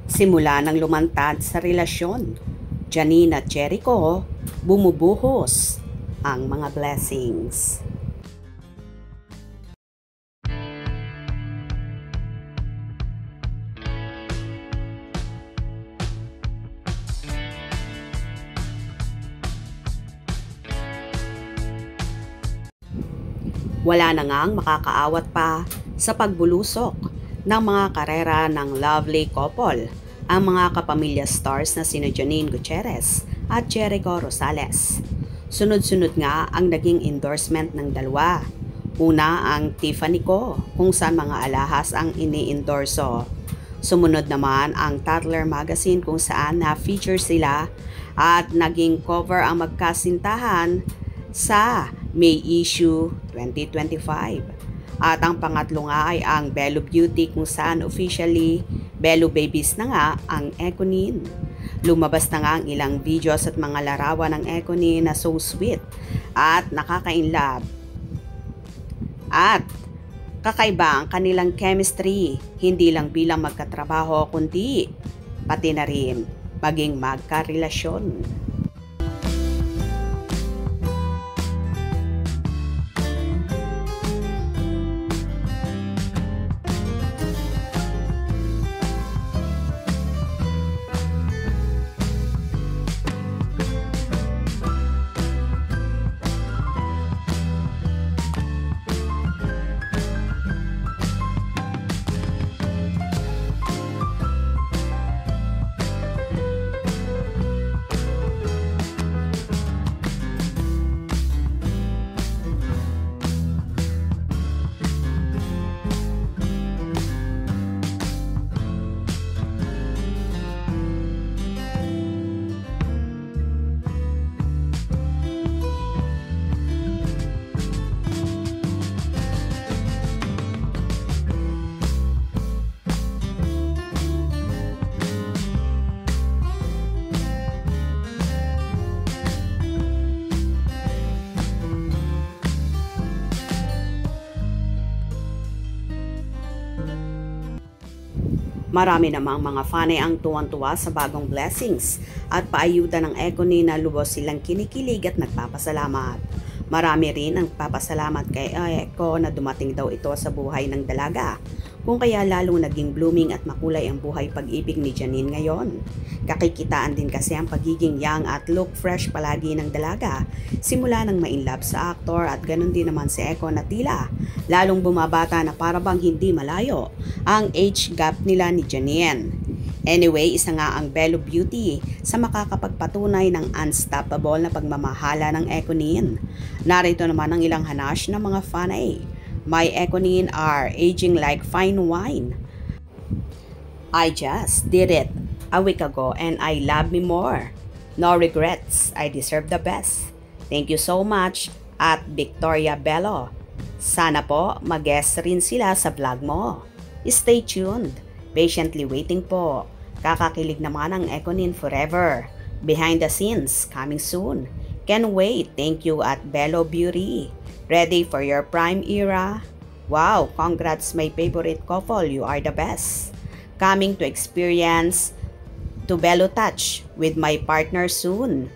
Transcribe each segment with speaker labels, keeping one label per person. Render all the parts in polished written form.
Speaker 1: Simula nang lumantad sa relasyon, Janine at Jericho, bumubuhos ang mga blessings. Wala na ngang makakaawat pa sa pagbulusok ng mga karera ng lovely couple, ang mga kapamilya stars na sina Janine Gutierrez at Jericho Rosales. Sunod-sunod nga ang naging endorsement ng dalawa. Una ang Tiffany Co, kung saan mga alahas ang ini-endorso. Sumunod naman ang Tatler Magazine kung saan na-feature sila at naging cover ang magkasintahan sa May issue 2025. At ang pangatlo nga ay ang Bello Beauty kung saan officially Bello Babies na nga ang Econin. Lumabas na nga ang ilang videos at mga larawan ng Econin na so sweet at nakaka-inlove. At kakaiba ang kanilang chemistry, hindi lang bilang magkatrabaho kundi pati na rin maging magkarelasyon. Marami namang mga fanay ang tuwan-tuwa sa bagong blessings at paayuda ng Econin na lubos silang kinikilig at nagpapasalamat. Marami rin ang papasalamat kay Eco na dumating daw ito sa buhay ng dalaga, kung kaya lalong naging blooming at makulay ang buhay pag-ibig ni Janine ngayon. Kakikitaan din kasi ang pagiging young at look fresh palagi ng dalaga simula nang ma-inlove sa aktor, at ganun din naman si Eco na tila lalong bumabata na para bang hindi malayo ang age gap nila ni Janine. Anyway, isa nga ang Bello Beauty sa makakapagpatunay ng unstoppable na pagmamahala ng Econin. Narito naman ang ilang hanash ng mga fanay. My Econin are aging like fine wine. I just did it a week ago and I love me more. No regrets. I deserve the best. Thank you so much at Victoria Bello. Sana po mag-guest rin sila sa vlog mo. Stay tuned. Patiently waiting po. Kakakilig naman ang Econin forever. Behind the scenes, coming soon. Can't wait. Thank you at Bello Beauty. Ready for your prime era? Wow, congrats my favorite couple. You are the best. Coming to experience to Bello Touch with my partner soon.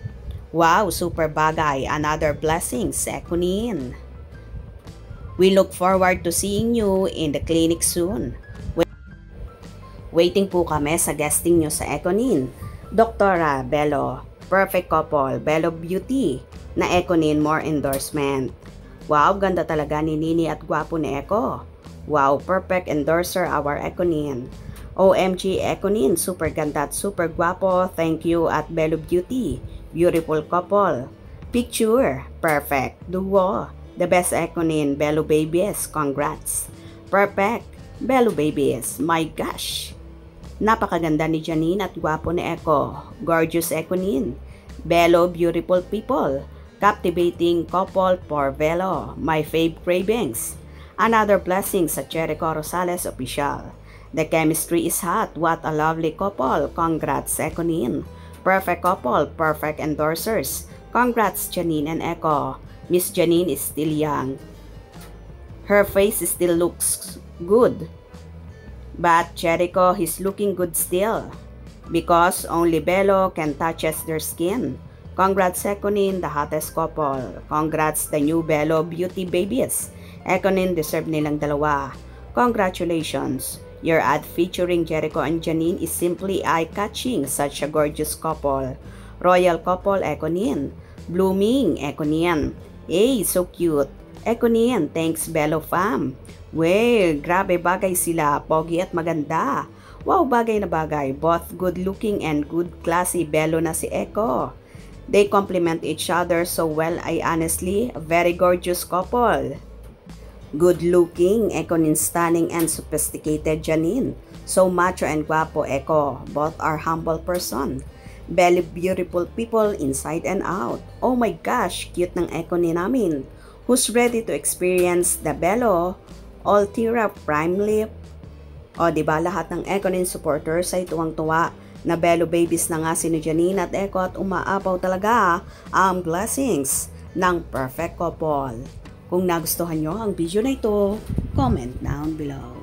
Speaker 1: Wow, super bagay. Another blessings, Econin. We look forward to seeing you in the clinic soon. Waiting po kami sa guesting nyo sa Econin. Dr. Bello, perfect couple, Bello Beauty, na Econin more endorsement. Wow, ganda talaga ni Nini at gwapo ni Eco. Wow, perfect endorser our Econin. OMG Econin, super ganda at super gwapo. Thank you at Bello Beauty. Beautiful couple. Picture, perfect. Duo, the best Econin, Bello Babies, congrats. Perfect, Bello Babies, my gosh. Napakaganda ni Janine at gwapo ni Eco. Gorgeous Econin. Bello beautiful people. Captivating couple for Bello. My fave cravings. Another blessing sa Jericho Rosales official. The chemistry is hot. What a lovely couple. Congrats Econin. Perfect couple. Perfect endorsers. Congrats Janine and Eco. Miss Janine is still young. Her face still looks good. But Jericho, he's looking good still. Because only Bello can touches their skin. Congrats Ekonin, the hottest couple. Congrats the new Bello beauty babies. Ekonin deserve nilang dalawa. Congratulations. Your ad featuring Jericho and Janine is simply eye-catching. Such a gorgeous couple. Royal couple Ekonin. Blooming Ekonin. Hey, so cute. Ekonin, thanks Bello fam. Well, grabe bagay sila. Pogi at maganda. Wow, bagay na bagay. Both good looking and good classy. Bello na si Eko. They complement each other so well. I honestly, a very gorgeous couple. Good looking, Ekonin stunning and sophisticated Janine. So macho and guapo Eko. Both are humble person. Very beautiful people inside and out. Oh my gosh, cute ng Ekonin namin. Who's ready to experience the Bello Ultra Prime Lip? O diba lahat ng Ekonin supporters ay tuwang-tuwa na Bello babies na nga si Janine at Eko at umaapaw talaga ang blessings ng perfect couple. Kung nagustuhan nyo ang video na ito, comment down below.